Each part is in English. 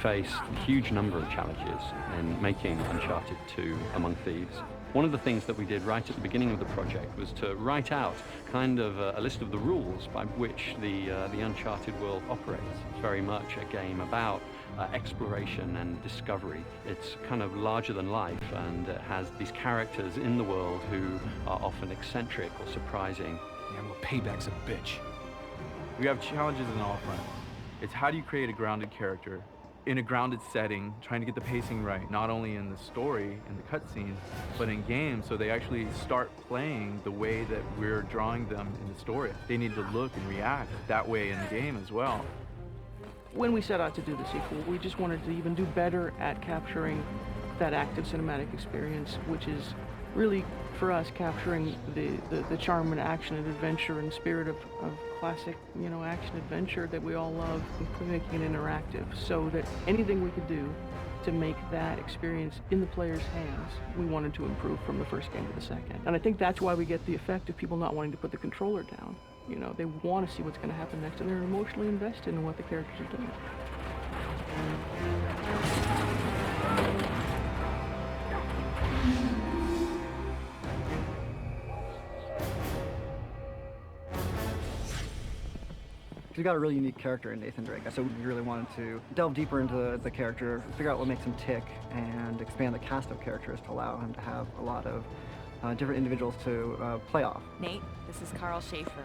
faced a huge number of challenges in making Uncharted 2 Among Thieves. One of the things that we did right at the beginning of the project was to write out kind of a list of the rules by which the Uncharted world operates. It's very much a game about exploration and discovery. It's kind of larger than life, and it has these characters in the world who are often eccentric or surprising. Yeah, well, payback's a bitch. We have challenges on all fronts. It's how do you create a grounded character in a grounded setting, trying to get the pacing right, not only in the story and the cutscenes, but in games, so they actually start playing the way that we're drawing them in the story. They need to look and react that way in the game as well. When we set out to do the sequel, we just wanted to even do better at capturing that active cinematic experience, which is really, for us, capturing the charm and action and adventure and spirit of classic, action adventure that we all love, and making it interactive, so that anything we could do to make that experience in the player's hands, we wanted to improve from the first game to the second. And I think that's why we get the effect of people not wanting to put the controller down. They want to see what's going to happen next, and they're emotionally invested in what the characters are doing. He's got a really unique character in Nathan Drake, so we really wanted to delve deeper into the character, figure out what makes him tick, and expand the cast of characters to allow him to have a lot of different individuals to play off. Nate, this is Carl Schaefer.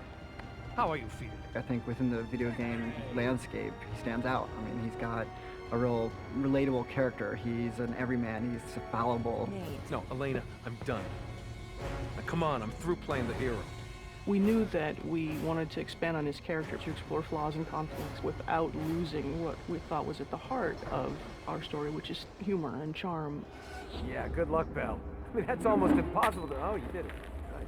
How are you feeling? I think within the video game landscape, he stands out. I mean, he's got a real relatable character. He's an everyman. He's fallible. Nate. No, Elena, I'm done. Now, come on, I'm through playing the hero. We knew that we wanted to expand on his character, to explore flaws and conflicts without losing what we thought was at the heart of our story, which is humor and charm. Yeah, good luck, Belle. I mean, that's almost impossible to... Oh, you did it. Nice.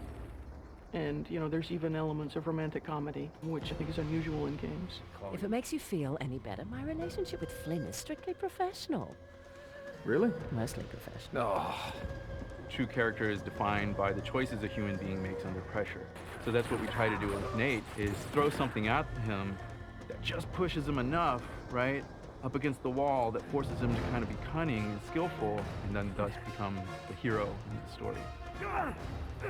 And, there's even elements of romantic comedy, which I think is unusual in games. If it makes you feel any better, my relationship with Flynn is strictly professional. Really? Mostly professional. Oh. True character is defined by the choices a human being makes under pressure. So that's what we try to do with Nate, is throw something at him that just pushes him enough, right, up against the wall, that forces him to kind of be cunning and skillful, and then thus become the hero in the story.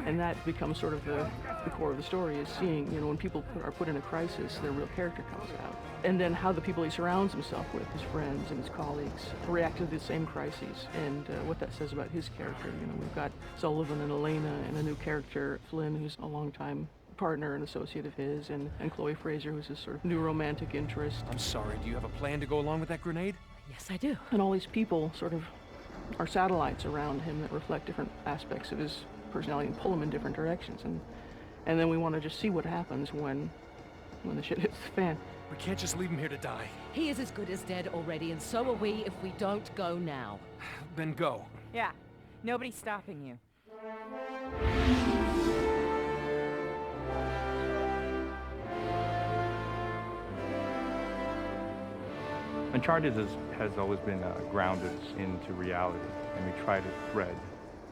And that becomes sort of the core of the story, is seeing, when people are put in a crisis, their real character comes out. And then how the people he surrounds himself with, his friends and his colleagues, react to the same crises, and what that says about his character. We've got Sullivan and Elena, and a new character, Flynn, who's a longtime partner and associate of his, and Chloe Fraser, who's his sort of new romantic interest. I'm sorry, do you have a plan to go along with that grenade? Yes, I do. And all these people sort of are satellites around him that reflect different aspects of his personality and pull him in different directions. And then we want to just see what happens when the shit hits the fan. We can't just leave him here to die. He is as good as dead already, and so are we if we don't go now. Then go. Yeah, nobody's stopping you. Uncharted has always been grounded into reality, and we try to thread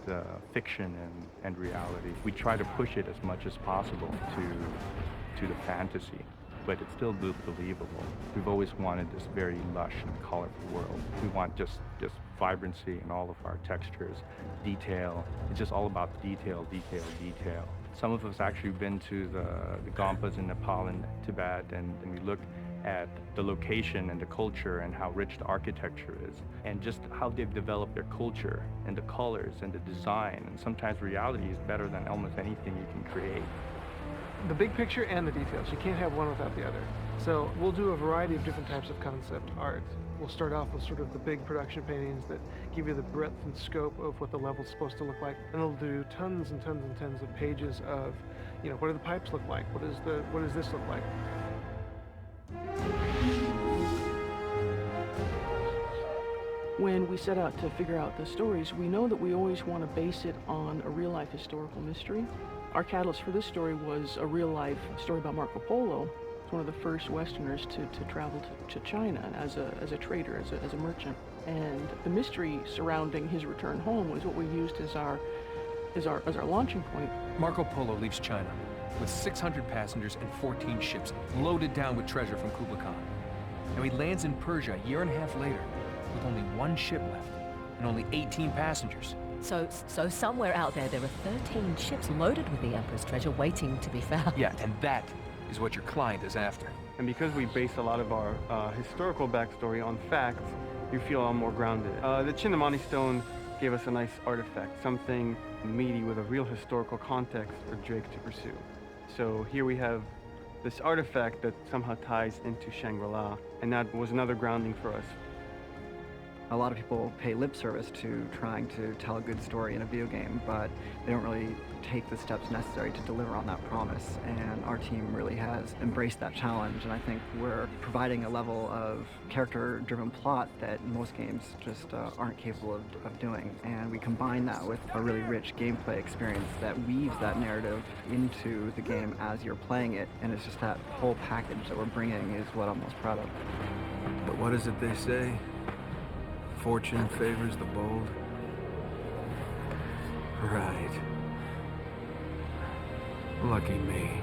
the fiction and reality. We try to push it as much as possible to the fantasy, but it's still believable. We've always wanted this very lush and colorful world. We want just vibrancy in all of our textures, detail. It's just all about detail, detail, detail. Some of us actually been to the Gompas in Nepal and Tibet, and we look at the location and the culture and how rich the architecture is, and just how they've developed their culture and the colors and the design. And sometimes reality is better than almost anything you can create. The big picture and the details. You can't have one without the other. So we'll do a variety of different types of concept art. We'll start off with sort of the big production paintings that give you the breadth and scope of what the level's supposed to look like. And they'll do tons and tons and tons of pages of, what do the pipes look like? What does this look like? When we set out to figure out the stories, we know that we always want to base it on a real-life historical mystery. Our catalyst for this story was a real-life story about Marco Polo. He's one of the first Westerners to travel to China as a trader, as a merchant. And the mystery surrounding his return home was what we used as our launching point. Marco Polo leaves China with 600 passengers and 14 ships loaded down with treasure from Kublai Khan. Now he lands in Persia a year and a half later, with only one ship left and only 18 passengers. So somewhere out there are 13 ships loaded with the Emperor's treasure waiting to be found. Yeah, and that is what your client is after. And because we base a lot of our historical backstory on facts, you feel a lot more grounded. The Chinamani stone gave us a nice artifact, something meaty with a real historical context for Drake to pursue. So here we have this artifact that somehow ties into Shangri-La, and that was another grounding for us. A lot of people pay lip service to trying to tell a good story in a video game, but they don't really take the steps necessary to deliver on that promise. And our team really has embraced that challenge, and I think we're providing a level of character-driven plot that most games just aren't capable of doing. And we combine that with a really rich gameplay experience that weaves that narrative into the game as you're playing it, and it's just that whole package that we're bringing is what I'm most proud of. But what is it they say? Fortune favors the bold. Right. Lucky me.